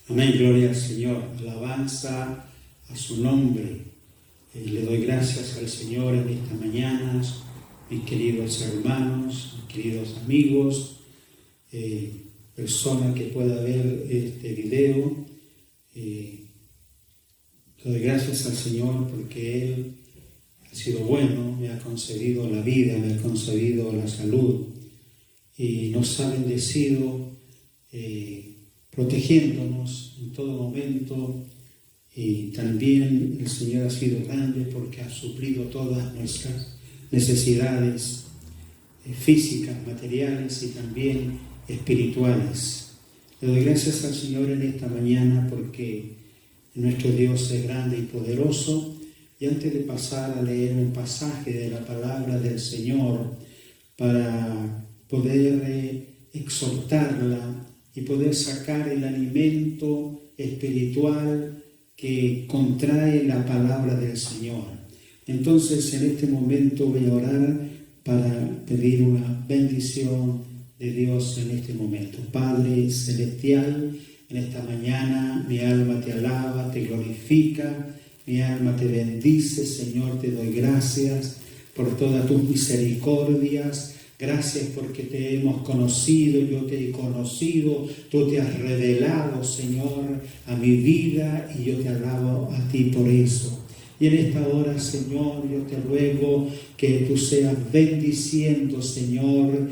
Amén, gloria al Señor, alabanza a su nombre. Le doy gracias al Señor en esta mañana, mis queridos hermanos, mis queridos amigos, persona que pueda ver este video. Le doy gracias al Señor porque Él ha sido bueno, me ha concedido la vida, me ha concedido la salud y nos ha bendecido protegiéndonos en todo momento, y también el Señor ha sido grande porque ha suplido todas nuestras necesidades físicas, materiales y también espirituales. Le doy gracias al Señor en esta mañana porque nuestro Dios es grande y poderoso. Y antes de pasar a leer un pasaje de la palabra del Señor para poder exhortarla y poder sacar el alimento espiritual que contrae la palabra del Señor. Entonces, en este momento voy a orar para pedir una bendición de Dios en este momento. Padre celestial, en esta mañana mi alma te alaba, te glorifica, mi alma te bendice, Señor, te doy gracias por todas tus misericordias. Gracias porque te hemos conocido, yo te he conocido, tú te has revelado, Señor, a mi vida y yo te alabo a ti por eso. Y en esta hora, Señor, yo te ruego que tú seas bendiciendo, Señor,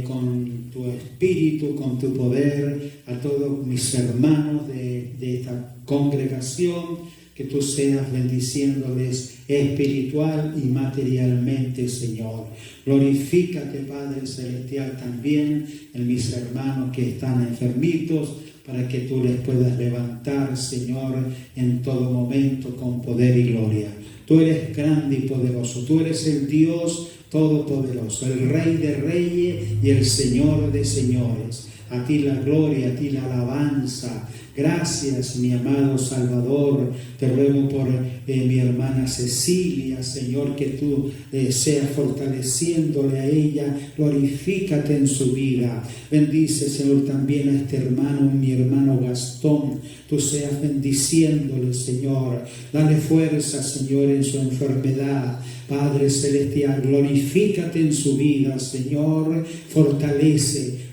con tu espíritu, con tu poder, a todos mis hermanos de esta congregación, que tú seas bendiciéndoles espiritual y materialmente, Señor. Glorifícate, Padre Celestial, también en mis hermanos que están enfermitos, para que tú les puedas levantar, Señor, en todo momento con poder y gloria. Tú eres grande y poderoso, tú eres el Dios todopoderoso, el Rey de reyes y el Señor de señores. A ti la gloria, a ti la alabanza. Gracias, mi amado Salvador. Te ruego por mi hermana Cecilia, Señor, que tú seas fortaleciéndole a ella. Glorifícate en su vida. Bendice, Señor, también a este hermano, mi hermano Gastón. Tú seas bendiciéndole, Señor. Dale fuerza, Señor, en su enfermedad. Padre Celestial, glorifícate en su vida, Señor.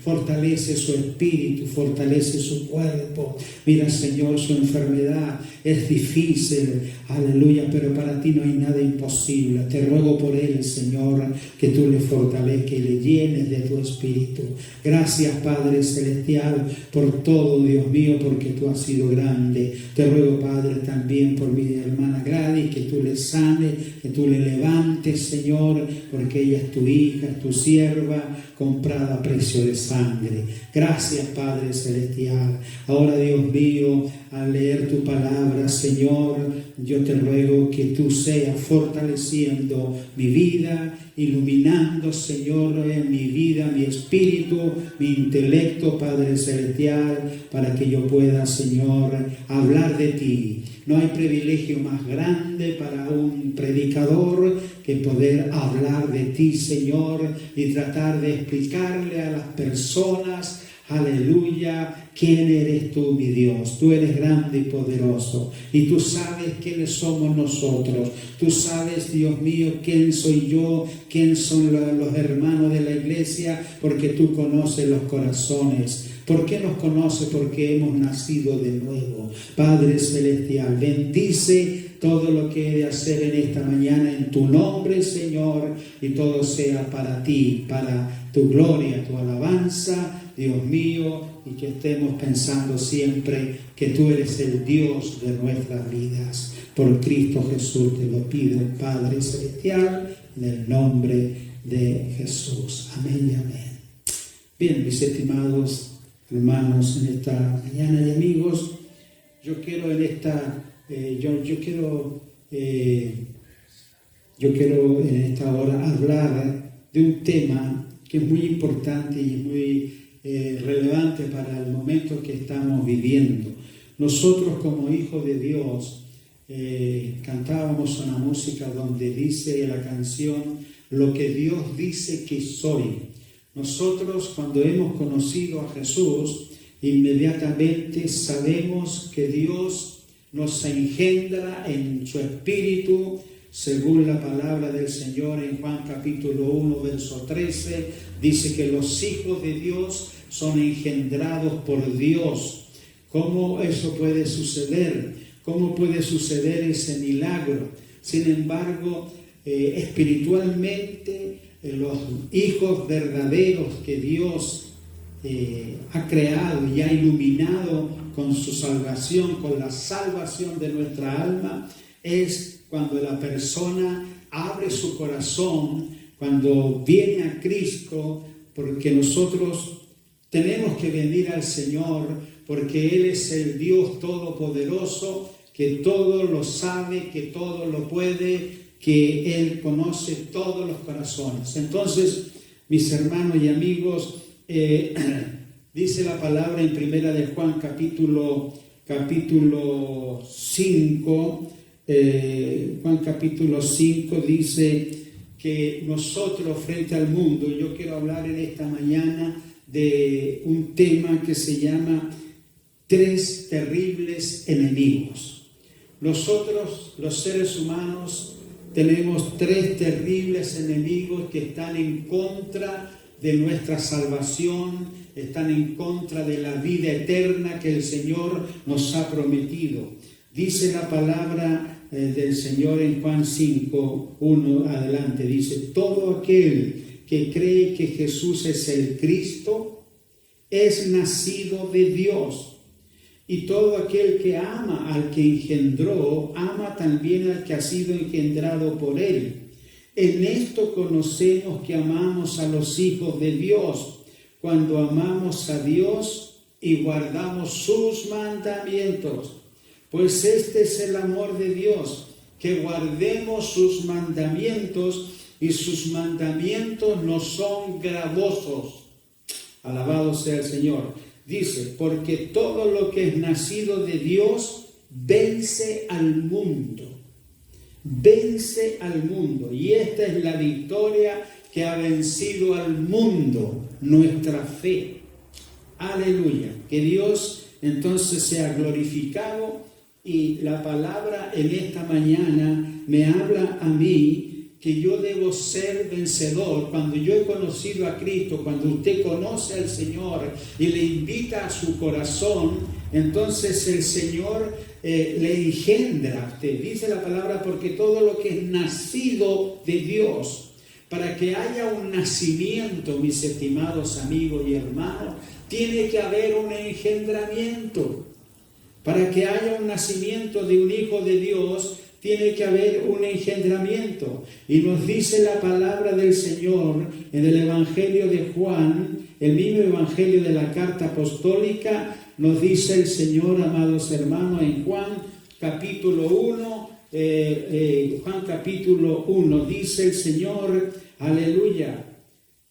Fortalece su espíritu, fortalece su cuerpo. Mira, Señor, su enfermedad es difícil, aleluya, pero para ti no hay nada imposible. Te ruego por él, Señor, que tú le fortalezcas y le llenes de tu espíritu. Gracias, Padre Celestial, por todo, Dios mío, porque tú has sido grande. Te ruego, Padre, también por mi hermana Gladys, que tú le sanes, que tú le levantes, Señor, porque ella es tu hija, es tu sierva, comprada a precio de sangre. Gracias, Padre Celestial. Ahora, Dios mío, al leer tu palabra, Señor, yo te ruego que tú seas fortaleciendo mi vida, iluminando, Señor, en mi vida, mi espíritu, mi intelecto, Padre Celestial, para que yo pueda, Señor, hablar de ti. No hay privilegio más grande para un predicador que poder hablar de ti, Señor, y tratar de explicarle a las personas, aleluya, quién eres tú, mi Dios. Tú eres grande y poderoso, y tú sabes quiénes somos nosotros. Tú sabes, Dios mío, quién soy yo, quién son los hermanos de la iglesia, porque tú conoces los corazones. ¿Por qué nos conoce? Porque hemos nacido de nuevo. Padre Celestial, bendice todo lo que he de hacer en esta mañana en tu nombre, Señor, y todo sea para ti, para tu gloria, tu alabanza, Dios mío, y que estemos pensando siempre que tú eres el Dios de nuestras vidas. Por Cristo Jesús te lo pido, Padre Celestial, en el nombre de Jesús. Amén y amén. Bien, mis estimados hermanos, en esta mañana y amigos, yo quiero en esta hora hablar de un tema que es muy importante y muy relevante para el momento que estamos viviendo. Nosotros, como hijos de Dios, cantábamos una música donde dice la canción: lo que Dios dice que soy. Nosotros, cuando hemos conocido a Jesús, inmediatamente sabemos que Dios nos engendra en su espíritu, según la palabra del Señor en Juan capítulo 1, verso 13, dice que los hijos de Dios son engendrados por Dios. ¿Cómo eso puede suceder? ¿Cómo puede suceder ese milagro? Sin embargo, espiritualmente, los hijos verdaderos que Dios ha creado y ha iluminado con su salvación, con la salvación de nuestra alma, es cuando la persona abre su corazón, cuando viene a Cristo, porque nosotros tenemos que venir al Señor, porque Él es el Dios todopoderoso, que todo lo sabe, que todo lo puede, que Él conoce todos los corazones. Entonces, mis hermanos y amigos, dice la palabra en Primera de Juan capítulo 5, Juan capítulo 5 dice que nosotros frente al mundo, yo quiero hablar en esta mañana de un tema que se llama 3 terribles enemigos. Nosotros, los seres humanos, tenemos 3 terribles enemigos que están en contra de nuestra salvación, están en contra de la vida eterna que el Señor nos ha prometido. Dice la palabra del Señor en Juan 5, 1 adelante, dice: todo aquel que cree que Jesús es el Cristo es nacido de Dios, Y todo aquel que ama al que engendró, ama también al que ha sido engendrado por él. En esto conocemos que amamos a los hijos de Dios, cuando amamos a Dios y guardamos sus mandamientos. Pues este es el amor de Dios, que guardemos sus mandamientos, y sus mandamientos no son gravosos. Alabado sea el Señor. Dice, porque todo lo que es nacido de Dios vence al mundo. Vence al mundo. Y esta es la victoria que ha vencido al mundo, nuestra fe. Aleluya. Que Dios entonces sea glorificado. Y la palabra en esta mañana me habla a mí que yo debo ser vencedor. Cuando yo he conocido a Cristo, cuando usted conoce al Señor y le invita a su corazón, entonces el Señor le engendra a usted. Dice la palabra, porque todo lo que es nacido de Dios, para que haya un nacimiento, mis estimados amigos y hermanos, tiene que haber un engendramiento. Para que haya un nacimiento de un hijo de Dios, tiene que haber un engendramiento. Y nos dice la palabra del Señor en el Evangelio de Juan, el mismo Evangelio de la carta apostólica, nos dice el Señor, amados hermanos, en Juan capítulo 1, Juan capítulo 1, dice el Señor, aleluya,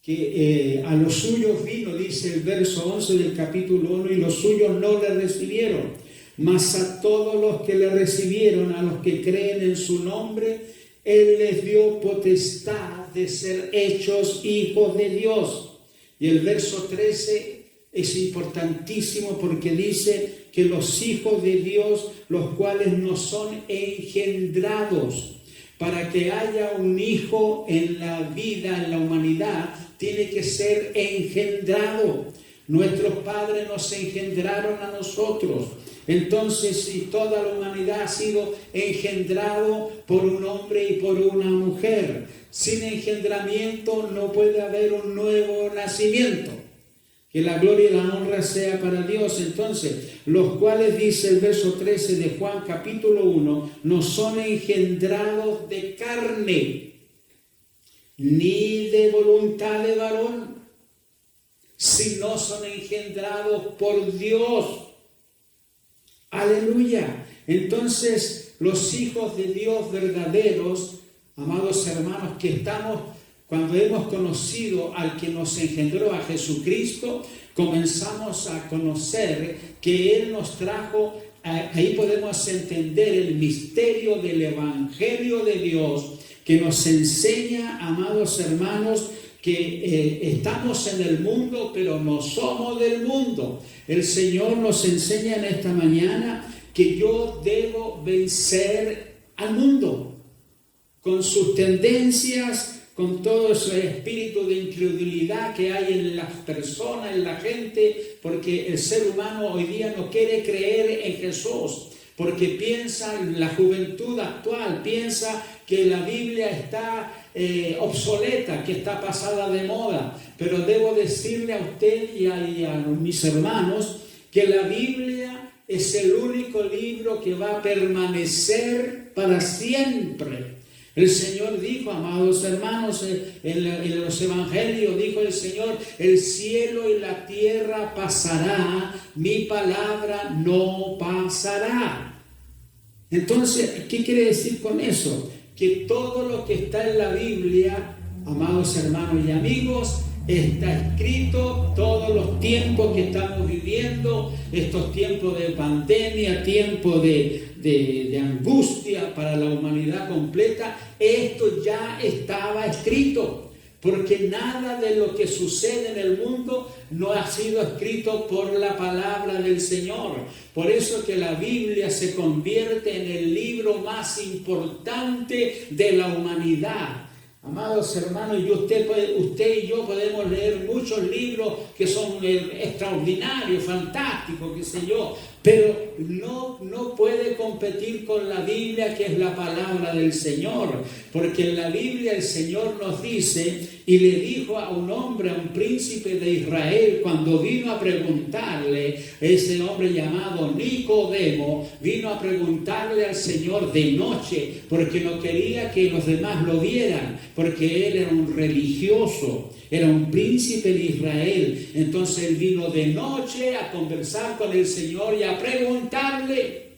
que a los suyos vino, dice el verso 11 del capítulo 1, y los suyos no le recibieron. Mas a todos los que le recibieron, a los que creen en su nombre, Él les dio potestad de ser hechos hijos de Dios. Y el verso 13 es importantísimo porque dice que los hijos de Dios, los cuales no son engendrados. Para que haya un hijo en la vida, en la humanidad, tiene que ser engendrado. Nuestros padres nos engendraron a nosotros. Entonces, si toda la humanidad ha sido engendrado por un hombre y por una mujer, sin engendramiento no puede haber un nuevo nacimiento. Que la gloria y la honra sea para Dios. Entonces, los cuales, dice el verso 13 de Juan capítulo 1, no son engendrados de carne, ni de voluntad de varón, sino son engendrados por Dios. Aleluya. Entonces, los hijos de Dios verdaderos, amados hermanos, que estamos, cuando hemos conocido al que nos engendró, a Jesucristo, comenzamos a conocer que Él nos trajo, ahí podemos entender el misterio del Evangelio de Dios, que nos enseña, amados hermanos, que estamos en el mundo, pero no somos del mundo. El Señor nos enseña en esta mañana que yo debo vencer al mundo, con sus tendencias, con todo ese espíritu de incredulidad que hay en las personas, en la gente, porque el ser humano hoy día no quiere creer en Jesús, porque piensa, la juventud actual piensa que la Biblia está obsoleta, que está pasada de moda. Pero debo decirle a usted y a mis hermanos que la Biblia es el único libro que va a permanecer para siempre. El Señor dijo, amados hermanos, en los evangelios dijo el Señor, el cielo y la tierra pasará, mi palabra no pasará. Entonces, ¿qué quiere decir con eso? Que todo lo que está en la Biblia, amados hermanos y amigos, está escrito. Todos los tiempos que estamos viviendo, estos tiempos de pandemia, tiempos de angustia para la humanidad completa, esto ya estaba escrito. Porque nada de lo que sucede en el mundo no ha sido escrito por la palabra del Señor. Por eso que la Biblia se convierte en el libro más importante de la humanidad. Amados hermanos, y usted y yo podemos leer muchos libros que son extraordinarios, fantásticos, qué sé yo, pero no puede competir con la Biblia, que es la palabra del Señor, porque en la Biblia el Señor nos dice Y le dijo a un hombre, a un príncipe de Israel, cuando vino a preguntarle, ese hombre llamado Nicodemo, vino a preguntarle al Señor de noche, porque no quería que los demás lo vieran, porque él era un religioso, era un príncipe de Israel. Entonces él vino de noche a conversar con el Señor y a preguntarle,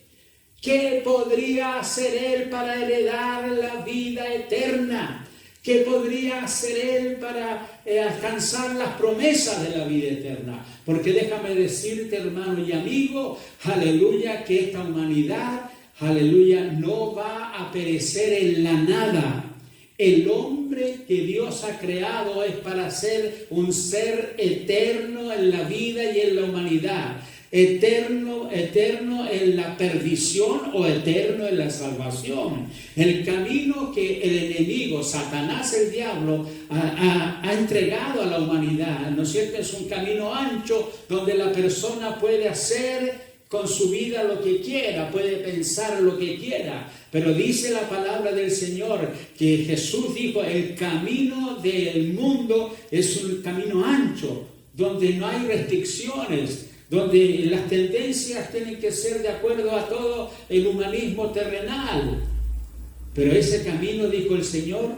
¿qué podría hacer él para heredar la vida eterna? ¿Qué podría hacer él para alcanzar las promesas de la vida eterna? Porque déjame decirte, hermano y amigo, aleluya, que esta humanidad, aleluya, no va a perecer en la nada. El hombre que Dios ha creado es para ser un ser eterno en la vida y en la humanidad. Eterno en la perdición o eterno en la salvación. El camino que el enemigo, Satanás, el diablo, ha entregado a la humanidad, ¿no es cierto? Es un camino ancho donde la persona puede hacer con su vida lo que quiera, puede pensar lo que quiera, pero dice la palabra del Señor que Jesús dijo, el camino del mundo es un camino ancho, donde no hay restricciones, donde las tendencias tienen que ser de acuerdo a todo el humanismo terrenal. Pero ese camino, dijo el Señor,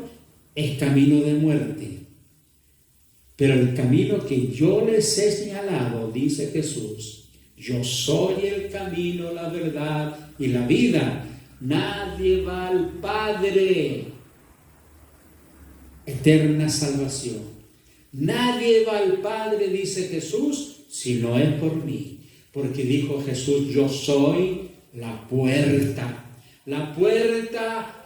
es camino de muerte. Pero el camino que yo les he señalado, dice Jesús, yo soy el camino, la verdad y la vida. Nadie va al Padre. Eterna salvación. Nadie va al Padre, dice Jesús, si no es por mí, porque dijo Jesús, yo soy la puerta,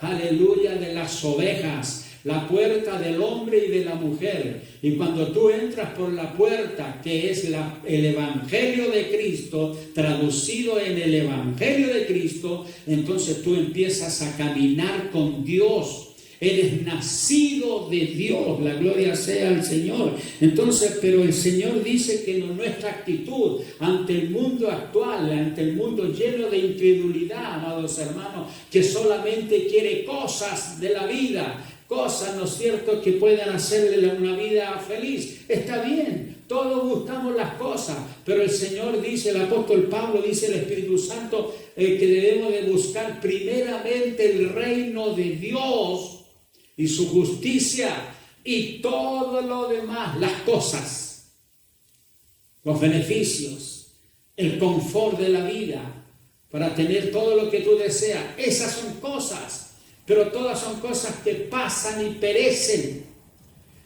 aleluya, de las ovejas, la puerta del hombre y de la mujer. Y cuando tú entras por la puerta, que es el Evangelio de Cristo, traducido en el Evangelio de Cristo, entonces tú empiezas a caminar con Dios. Eres nacido de Dios, la gloria sea al Señor. Entonces, pero el Señor dice que nuestra actitud ante el mundo actual, ante el mundo lleno de incredulidad, amados hermanos, que solamente quiere cosas de la vida, cosas, ¿no es cierto?, que puedan hacerle una vida feliz. Está bien, todos buscamos las cosas, pero el Señor dice, el apóstol Pablo dice, el Espíritu Santo, que debemos de buscar primeramente el reino de Dios y su justicia, y todo lo demás, las cosas, los beneficios, el confort de la vida, para tener todo lo que tú deseas. Esas son cosas, pero todas son cosas que pasan y perecen.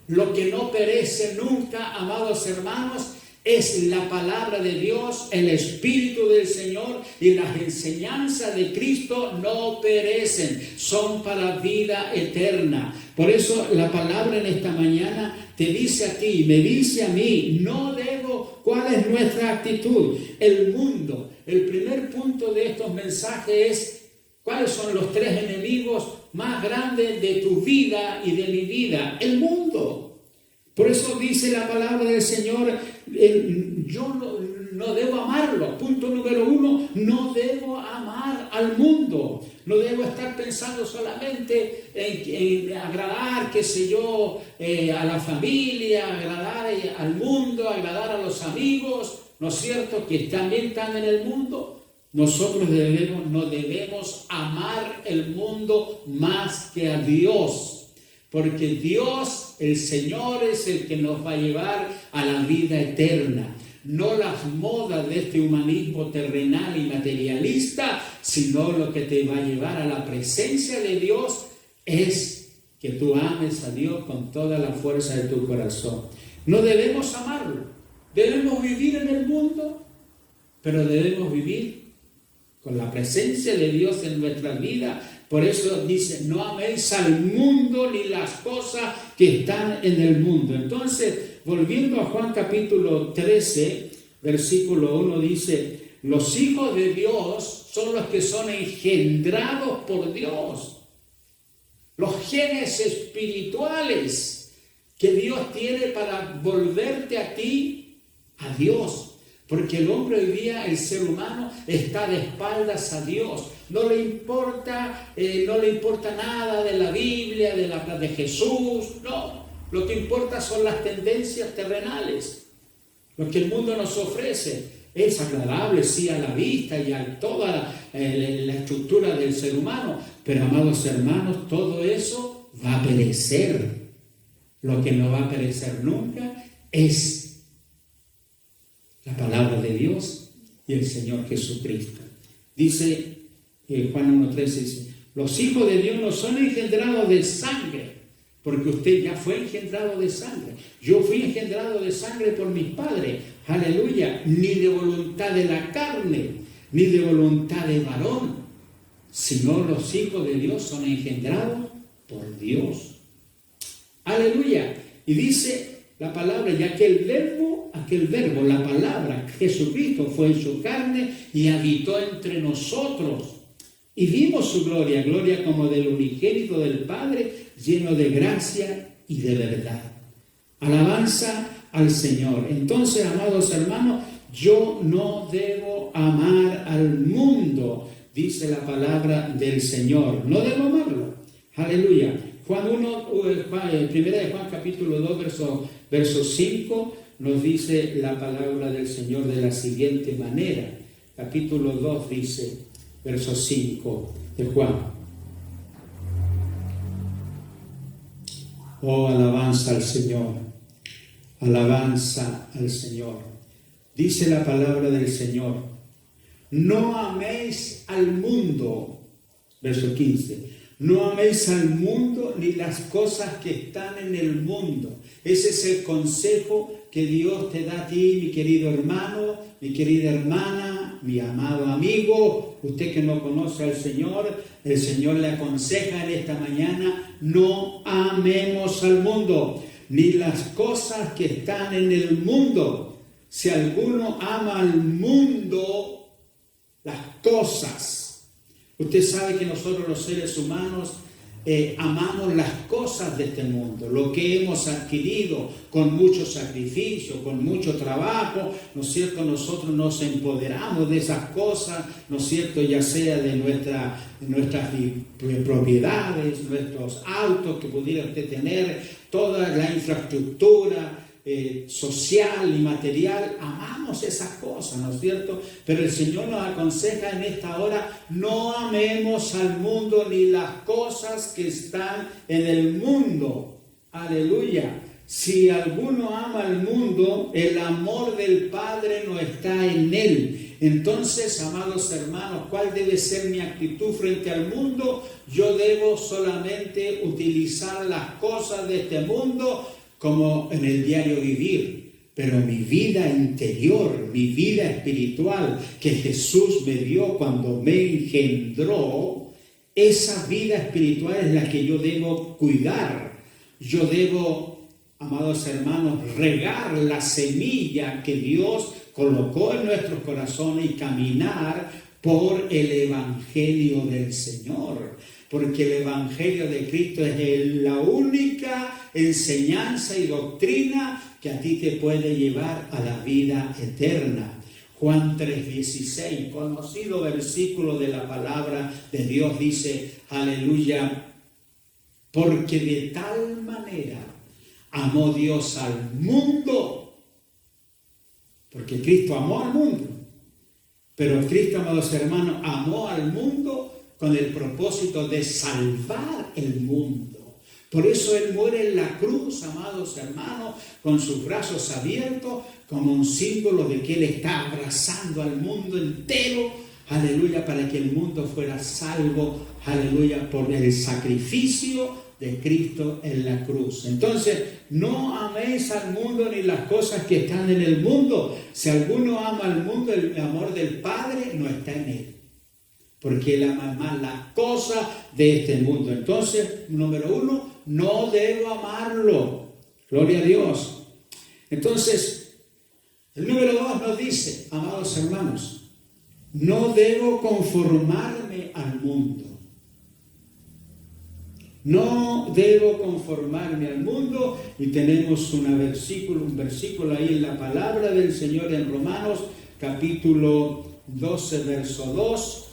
Lo que no perece nunca, amados hermanos, es la palabra de Dios, el Espíritu del Señor y las enseñanzas de Cristo no perecen, son para vida eterna. Por eso la palabra en esta mañana te dice a ti, me dice a mí, no debo, ¿cuál es nuestra actitud? El mundo. El primer punto de estos mensajes es, ¿cuáles son los tres enemigos más grandes de tu vida y de mi vida? El mundo. Por eso dice la palabra del Señor, yo no debo amarlo. Punto número 1, no debo amar al mundo. No debo estar pensando solamente en agradar, qué sé yo, a la familia, agradar al mundo, agradar a los amigos, ¿no es cierto?, que también están en el mundo. Nosotros no debemos amar el mundo más que a Dios. Porque Dios, el Señor, es el que nos va a llevar a la vida eterna. No las modas de este humanismo terrenal y materialista, sino lo que te va a llevar a la presencia de Dios es que tú ames a Dios con toda la fuerza de tu corazón. No debemos amarlo. Debemos vivir en el mundo, pero debemos vivir con la presencia de Dios en nuestra vida. Por eso dice, no améis al mundo ni las cosas que están en el mundo. Entonces, volviendo a Juan capítulo 13, versículo 1, dice, los hijos de Dios son los que son engendrados por Dios. Los genes espirituales que Dios tiene para volverte a ti, a Dios. Porque el hombre hoy día, el ser humano, está de espaldas a Dios. No le importa nada de la Biblia, de Jesús. No, Lo que importa son las tendencias terrenales. Lo que el mundo nos ofrece es agradable, sí, a la vista y a toda la estructura del ser humano. Pero, amados hermanos, todo eso va a perecer. Lo que no va a perecer nunca es la palabra de Dios y el Señor Jesucristo. Dice Juan 1:13, dice, los hijos de Dios no son engendrados de sangre, porque usted ya fue engendrado de sangre. Yo fui engendrado de sangre por mis padres, aleluya, ni de voluntad de la carne, ni de voluntad de varón, sino los hijos de Dios son engendrados por Dios. Aleluya. Y dice la palabra, ya que aquel verbo, la palabra, Jesucristo fue hecho carne y habitó entre nosotros. Y vimos su gloria, gloria como del unigénito del Padre, lleno de gracia y de verdad. Alabanza al Señor. Entonces, amados hermanos, yo no debo amar al mundo, dice la palabra del Señor. No debo amarlo. Aleluya. Primera de Juan capítulo 2, verso 5, nos dice la palabra del Señor de la siguiente manera. Capítulo 2 dice, verso 5 de Juan. Oh, alabanza al Señor, alabanza al Señor. Dice la palabra del Señor, no améis al mundo, verso 15, no améis al mundo ni las cosas que están en el mundo. Ese es el consejo que Dios te da a ti, mi querido hermano, mi querida hermana, mi amado amigo. Usted que no conoce al Señor, el Señor le aconseja en esta mañana, no amemos al mundo, ni las cosas que están en el mundo. Si alguno ama al mundo, las cosas. Usted sabe que nosotros los seres humanos amamos las cosas de este mundo, lo que hemos adquirido con mucho sacrificio, con mucho trabajo, ¿no es cierto? Nosotros nos empoderamos de esas cosas, ¿no es cierto? Ya sea de nuestras propiedades, nuestros autos que pudiera usted tener, toda la infraestructura social y material, amamos esas cosas, ¿no es cierto? Pero el Señor nos aconseja en esta hora, no amemos al mundo ni las cosas que están en el mundo. Aleluya. Si alguno ama al mundo, el amor del Padre no está en él. Entonces, amados hermanos, ¿cuál debe ser mi actitud frente al mundo? Yo debo solamente utilizar las cosas de este mundo como en el diario vivir, pero mi vida interior, mi vida espiritual que Jesús me dio cuando me engendró, esa vida espiritual es la que yo debo cuidar. Yo debo, amados hermanos, regar la semilla que Dios colocó en nuestros corazones y caminar por el Evangelio del Señor. Porque el Evangelio de Cristo es la única enseñanza y doctrina que a ti te puede llevar a la vida eterna. Juan 3:16, conocido versículo de la palabra de Dios, dice, aleluya, porque de tal manera amó Dios al mundo, porque Cristo amó al mundo, pero Cristo, amados hermanos, amó al mundo con el propósito de salvar el mundo. Por eso Él muere en la cruz, amados hermanos, con sus brazos abiertos, como un símbolo de que Él está abrazando al mundo entero, aleluya, para que el mundo fuera salvo, aleluya, por el sacrificio de Cristo en la cruz. Entonces, no améis al mundo ni las cosas que están en el mundo. Si alguno ama al mundo, el amor del Padre no está en él. Porque él ama más las cosas de este mundo. Entonces, número 1, no debo amarlo. Gloria a Dios. Entonces, el número 2 nos dice, amados hermanos, no debo conformarme al mundo. No debo conformarme al mundo. Y tenemos un versículo ahí en la palabra del Señor en Romanos, capítulo 12, verso 2,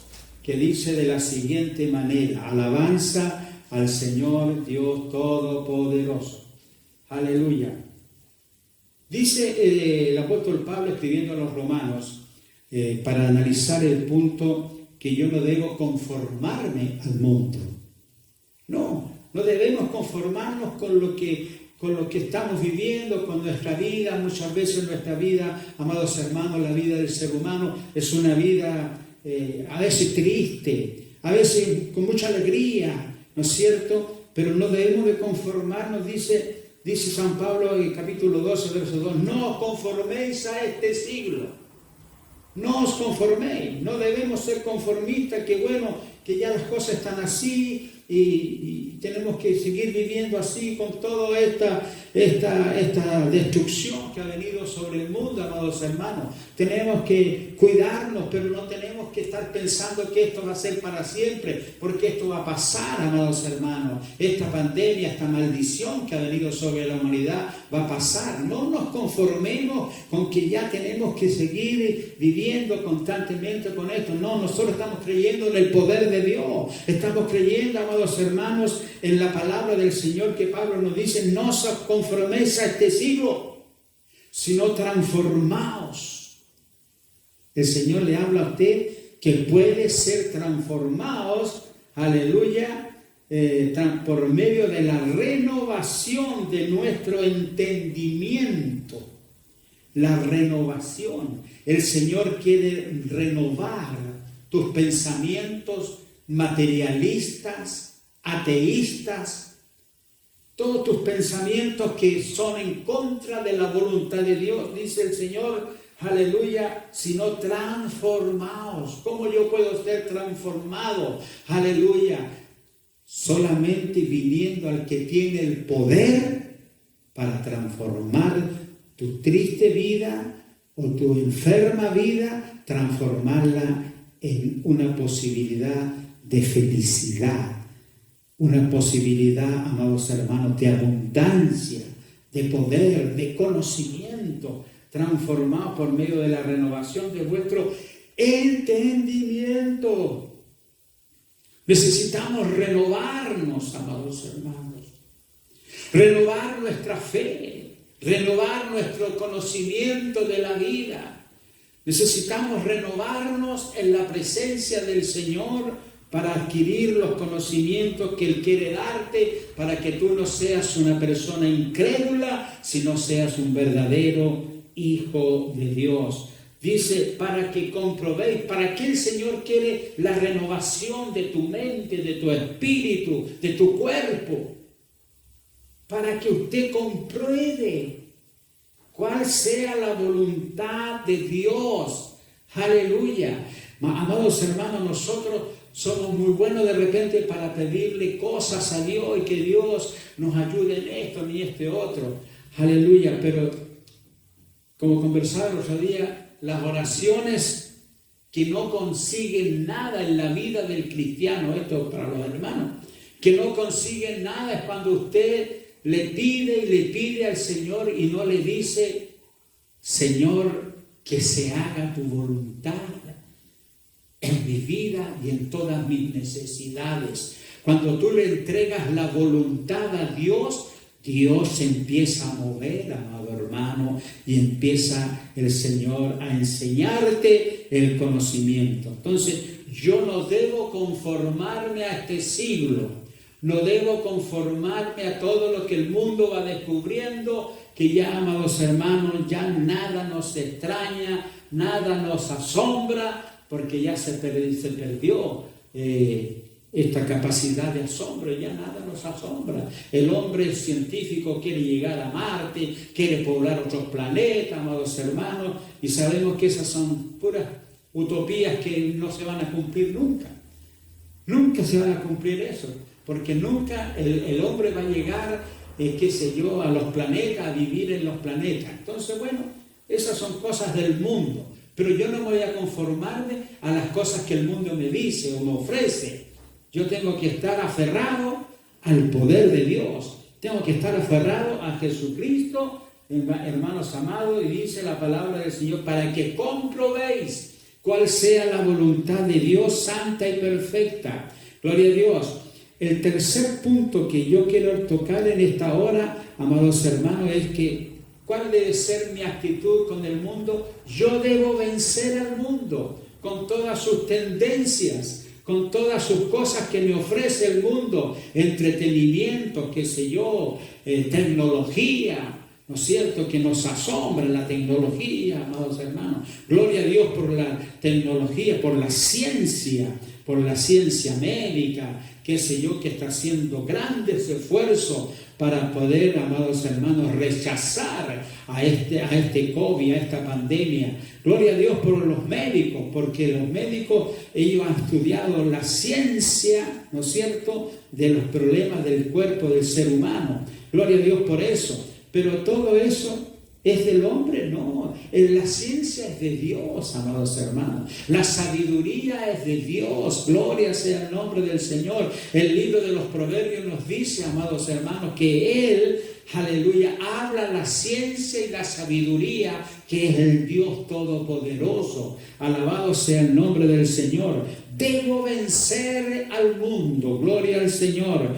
que dice de la siguiente manera, alabanza al Señor Dios Todopoderoso. Aleluya. Dice el apóstol Pablo escribiendo a los romanos, para analizar el punto, que yo no debo conformarme al mundo. No debemos conformarnos con lo que estamos viviendo, con nuestra vida. Muchas veces nuestra vida, amados hermanos, la vida del ser humano es una vida a veces triste, a veces con mucha alegría, ¿no es cierto? Pero no debemos de conformarnos, dice San Pablo en el capítulo 12, verso 2, no os conforméis a este siglo. No os conforméis, no debemos ser conformistas, que bueno, que ya las cosas están así y tenemos que seguir viviendo así con toda esta destrucción que ha venido sobre el mundo, amados hermanos. Tenemos que cuidarnos, pero no tenemos que estar pensando que esto va a ser para siempre, porque esto va a pasar, amados hermanos. Esta pandemia, esta maldición que ha venido sobre la humanidad va a pasar. No nos conformemos con que ya tenemos que seguir viviendo constantemente con esto. No, nosotros estamos creyendo en el poder de Dios. Estamos creyendo, amados hermanos, en la palabra del Señor, que Pablo nos dice, no os conforméis a este siglo, sino transformaos. El Señor le habla a usted que puede ser transformados, aleluya, por medio de la renovación de nuestro entendimiento. La renovación. El Señor quiere renovar tus pensamientos materialistas, ateístas, todos tus pensamientos que son en contra de la voluntad de Dios. Dice el Señor, aleluya, sino transformaos. ¿Cómo yo puedo ser transformado? Aleluya, solamente viniendo al que tiene el poder para transformar tu triste vida o tu enferma vida, transformarla en una posibilidad de felicidad, una posibilidad, amados hermanos, de abundancia, de poder, de conocimiento, transformado por medio de la renovación de vuestro entendimiento. Necesitamos renovarnos, amados hermanos, renovar nuestra fe, renovar nuestro conocimiento de la vida. Necesitamos renovarnos en la presencia del Señor para adquirir los conocimientos que Él quiere darte, para que tú no seas una persona incrédula, sino seas un verdadero hijo de Dios. Dice, para que comprobéis, ¿para qué el Señor quiere la renovación de tu mente, de tu espíritu, de tu cuerpo? Para que usted compruebe cuál sea la voluntad de Dios. Aleluya. Amados hermanos, nosotros somos muy buenos de repente para pedirle cosas a Dios y que Dios nos ayude en esto ni este otro. Aleluya. Pero como conversaba el otro día, las oraciones que no consiguen nada en la vida del cristiano, esto para los hermanos, que no consiguen nada es cuando usted le pide al Señor y no le dice, Señor, que se haga tu voluntad en mi vida y en todas mis necesidades. Cuando tú le entregas la voluntad a Dios, Dios se empieza a mover, amado hermano, y empieza el Señor a enseñarte el conocimiento. Entonces, yo no debo conformarme a este siglo. No debo conformarme a todo lo que el mundo va descubriendo, que ya, amados hermanos, ya nada nos extraña, nada nos asombra, porque ya se perdió esta capacidad de asombro, ya nada nos asombra. El hombre científico quiere llegar a Marte, quiere poblar otros planetas, amados hermanos, y sabemos que esas son puras utopías que no se van a cumplir nunca. Nunca se van a cumplir eso. Porque nunca el hombre va a llegar, a los planetas, a vivir en los planetas. Entonces, bueno, esas son cosas del mundo. Pero yo no voy a conformarme a las cosas que el mundo me dice o me ofrece. Yo tengo que estar aferrado al poder de Dios. Tengo que estar aferrado a Jesucristo, hermanos amados, y dice la palabra del Señor, para que comprobéis cuál sea la voluntad de Dios santa y perfecta. Gloria a Dios. el tercer punto que yo quiero tocar en esta hora, amados hermanos, es que ¿cuál debe ser mi actitud con el mundo? Yo debo vencer al mundo con todas sus tendencias, con todas sus cosas que me ofrece el mundo, entretenimiento, qué sé yo, tecnología, ¿no es cierto?, que nos asombra la tecnología, amados hermanos. Gloria a Dios por la tecnología, por la ciencia médica, qué sé yo, que está haciendo grandes esfuerzos para poder, amados hermanos, rechazar a este COVID, a esta pandemia. Gloria a Dios por los médicos, porque los médicos, ellos han estudiado la ciencia, ¿no es cierto?, de los problemas del cuerpo del ser humano. Gloria a Dios por eso. Pero todo eso ¿es del hombre? No. La ciencia es de Dios, amados hermanos. La sabiduría es de Dios. Gloria sea el nombre del Señor. El libro de los Proverbios nos dice, amados hermanos, que Él, aleluya, habla la ciencia y la sabiduría, que es el Dios Todopoderoso. Alabado sea el nombre del Señor. Debo vencer al mundo. Gloria al Señor.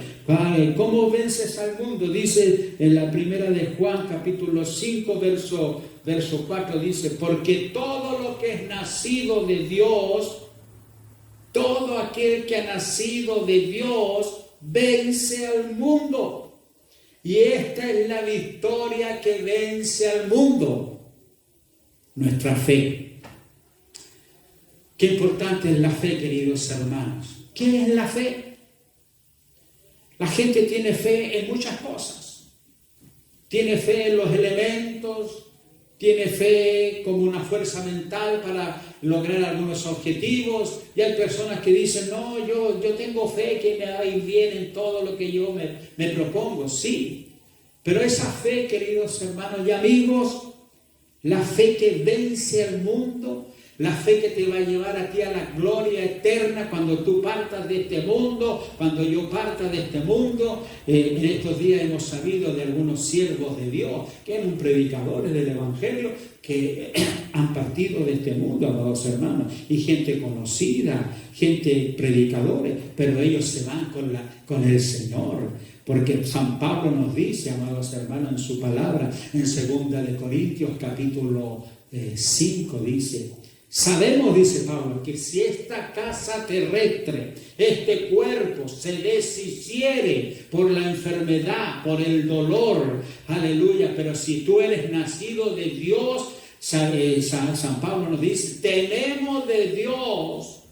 ¿Cómo vences al mundo? Dice en la primera de Juan, capítulo 5, verso 4, dice, porque todo lo que es nacido de Dios, todo aquel que ha nacido de Dios, vence al mundo. Y esta es la victoria que vence al mundo, nuestra fe. Qué importante es la fe, queridos hermanos. ¿Qué es la fe? La gente tiene fe en muchas cosas. Tiene fe en los elementos, tiene fe como una fuerza mental para lograr algunos objetivos. Y hay personas que dicen, no, yo tengo fe que me va a ir bien en todo lo que yo me propongo. Sí, pero esa fe, queridos hermanos y amigos, la fe que vence al mundo, la fe que te va a llevar a ti a la gloria eterna cuando tú partas de este mundo, cuando yo parta de este mundo. En estos días hemos sabido de algunos siervos de Dios, que eran predicadores del Evangelio, que han partido de este mundo, amados hermanos, y gente conocida, gente predicadores, pero ellos se van con el Señor, porque San Pablo nos dice, amados hermanos, en su palabra, en 2 de Corintios, capítulo 5, dice, sabemos, dice Pablo, que si esta casa terrestre, este cuerpo se deshiciere por la enfermedad, por el dolor, aleluya, pero si tú eres nacido de Dios, San Pablo nos dice, tenemos de Dios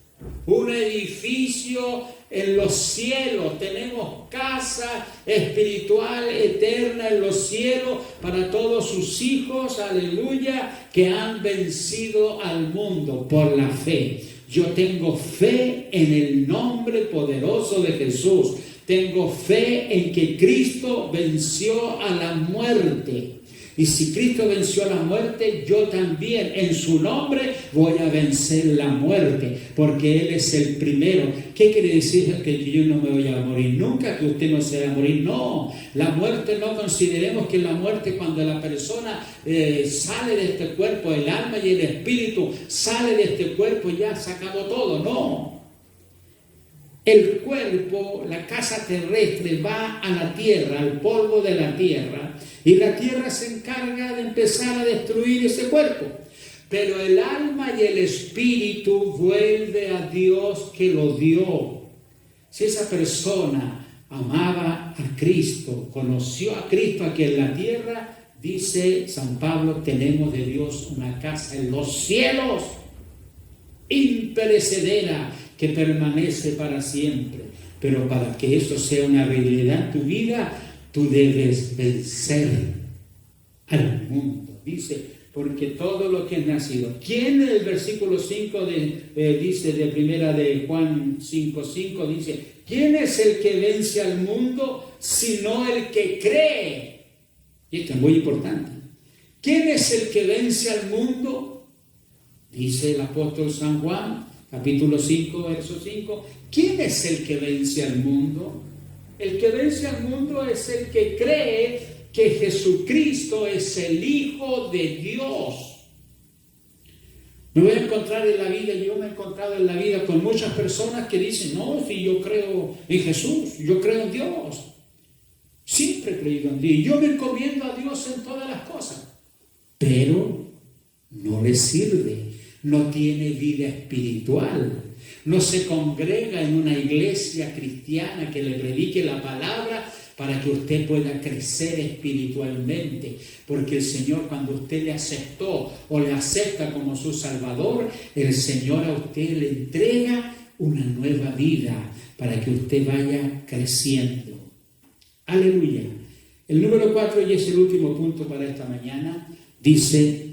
un edificio en los cielos, tenemos casa espiritual eterna en los cielos para todos sus hijos, aleluya, que han vencido al mundo por la fe. Yo tengo fe en el nombre poderoso de Jesús. Tengo fe en que Cristo venció a la muerte. Y si Cristo venció a la muerte, yo también en su nombre voy a vencer la muerte, porque Él es el primero. ¿Qué quiere decir? Que yo no me voy a morir nunca, que usted no se va a morir. No, la muerte no consideremos que la muerte cuando la persona sale de este cuerpo, el alma y el espíritu sale de este cuerpo y ya se acabó todo. No. El cuerpo, la casa terrestre, va a la tierra, al polvo de la tierra, y la tierra se encarga de empezar a destruir ese cuerpo. Pero el alma y el espíritu vuelve a Dios que lo dio. Si esa persona amaba a Cristo, conoció a Cristo aquí en la tierra, dice San Pablo, tenemos de Dios una casa en los cielos, imperecedera, que permanece para siempre. Pero para que eso sea una realidad en tu vida, tú debes vencer al mundo. Dice, porque todo lo que es nacido. ¿Quién en el versículo 5 dice de primera de Juan 5:5 dice, ¿quién es el que vence al mundo sino el que cree? Y esto es muy importante. ¿Quién es el que vence al mundo? Dice el apóstol San Juan, capítulo 5, verso 5. ¿Quién es el que vence al mundo? El que vence al mundo es el que cree que Jesucristo es el Hijo de Dios. Me voy a encontrar en la vida, yo me he encontrado en la vida con muchas personas que dicen, no, si yo creo en Jesús, yo creo en Dios. Siempre he creído en Dios. Yo me encomiendo a Dios en todas las cosas. Pero no le sirve, no tiene vida espiritual. No se congrega en una iglesia cristiana que le predique la palabra para que usted pueda crecer espiritualmente. Porque el Señor, cuando usted le aceptó o le acepta como su Salvador, el Señor a usted le entrega una nueva vida para que usted vaya creciendo. Aleluya. El número 4, y es el último punto para esta mañana, dice: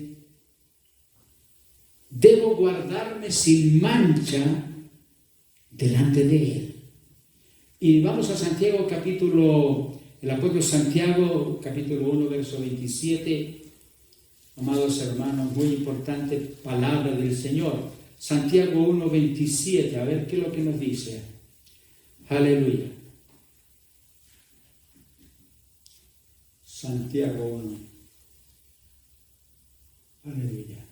debo guardarme sin mancha delante de Él. Y vamos a Santiago el apóstol Santiago, capítulo 1, verso 27. Amados hermanos, muy importante palabra del Señor. Santiago 1, 27. A ver qué es lo que nos dice. Aleluya. Santiago 1. Aleluya.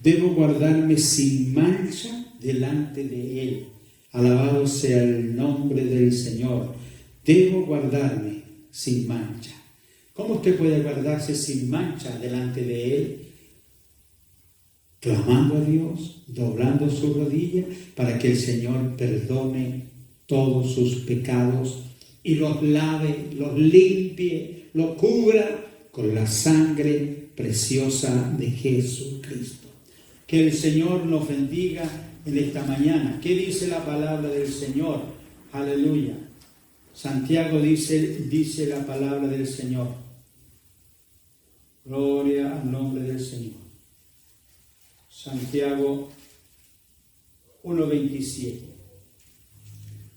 Debo guardarme sin mancha delante de Él. Alabado sea el nombre del Señor. Debo guardarme sin mancha. ¿Cómo usted puede guardarse sin mancha delante de Él? Clamando a Dios, doblando su rodilla para que el Señor perdone todos sus pecados y los lave, los limpie, los cubra con la sangre preciosa de Jesucristo. Que el Señor nos bendiga en esta mañana. ¿Qué dice la palabra del Señor? Aleluya. Santiago dice la palabra del Señor. Gloria al nombre del Señor. Santiago 1:27.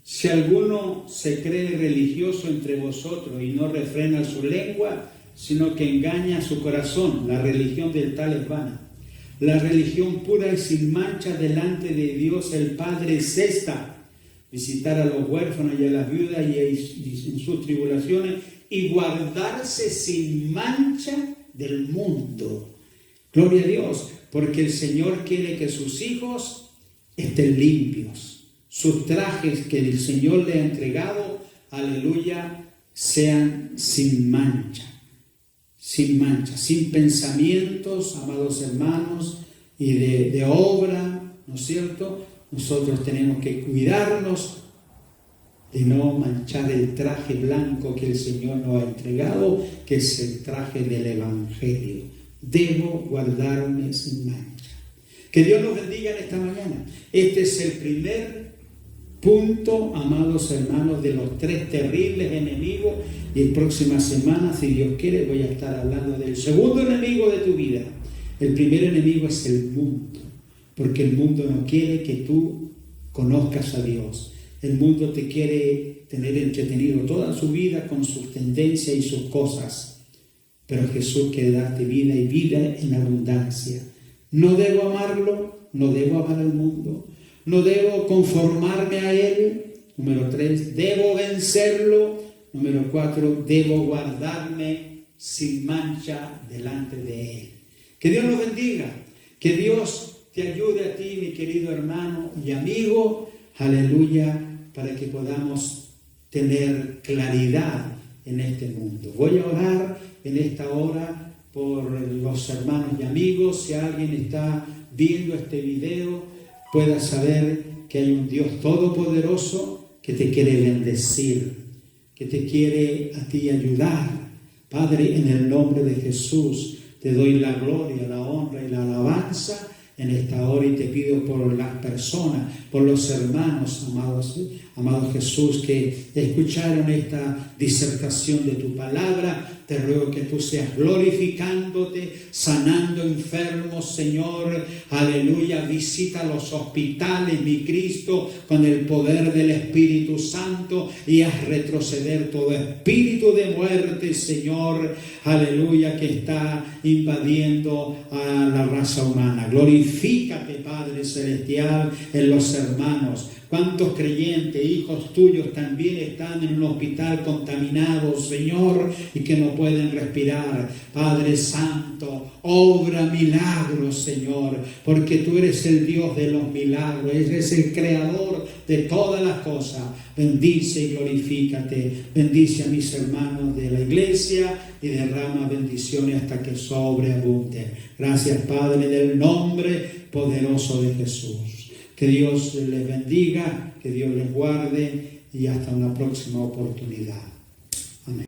Si alguno se cree religioso entre vosotros y no refrena su lengua, sino que engaña su corazón, la religión del tal es vana. La religión pura y sin mancha delante de Dios el Padre es esta: visitar a los huérfanos y a las viudas y en sus tribulaciones, y guardarse sin mancha del mundo. Gloria a Dios, porque el Señor quiere que sus hijos estén limpios. Sus trajes que el Señor le ha entregado, aleluya, sean sin mancha. Sin mancha, sin pensamientos, amados hermanos, y de obra, ¿no es cierto? Nosotros tenemos que cuidarnos de no manchar el traje blanco que el Señor nos ha entregado, que es el traje del Evangelio. Debo guardarme sin mancha. Que Dios nos bendiga en esta mañana. Este es el primer punto, amados hermanos, de los 3 terribles enemigos. Y en próxima semana, si Dios quiere, voy a estar hablando del segundo enemigo de tu vida. El primer enemigo es el mundo, porque el mundo no quiere que tú conozcas a Dios. El mundo te quiere tener entretenido toda su vida con sus tendencias y sus cosas. Pero Jesús quiere darte vida y vida en abundancia. No debo amarlo, no debo amar al mundo, no debo conformarme a él. Número 3, debo vencerlo. Número 4, debo guardarme sin mancha delante de Él. Que Dios nos bendiga, que Dios te ayude a ti, mi querido hermano y amigo, aleluya, para que podamos tener claridad en este mundo. Voy a orar en esta hora por los hermanos y amigos. Si alguien está viendo este video, pueda saber que hay un Dios todopoderoso que te quiere bendecir, que te quiere a ti ayudar. Padre, en el nombre de Jesús, te doy la gloria, la honra y la alabanza en esta hora, y te pido por las personas, por los hermanos, amados Jesús, que escucharon esta disertación de tu palabra. Te ruego que tú seas glorificándote, sanando enfermos, Señor. Aleluya. Visita los hospitales, mi Cristo, con el poder del Espíritu Santo, y haz retroceder todo espíritu de muerte, Señor. Aleluya, que está invadiendo a la raza humana. Glorifícate, Padre Celestial, en los hermanos. ¿Cuántos creyentes, hijos tuyos, también están en un hospital contaminados, Señor, y que no pueden respirar? Padre Santo, obra milagros, Señor, porque tú eres el Dios de los milagros, eres el creador de todas las cosas. Bendice y glorifícate. Bendice a mis hermanos de la iglesia y derrama bendiciones hasta que sobreabunde. Gracias, Padre, en el nombre poderoso de Jesús. Que Dios les bendiga, que Dios les guarde y hasta una próxima oportunidad. Amén.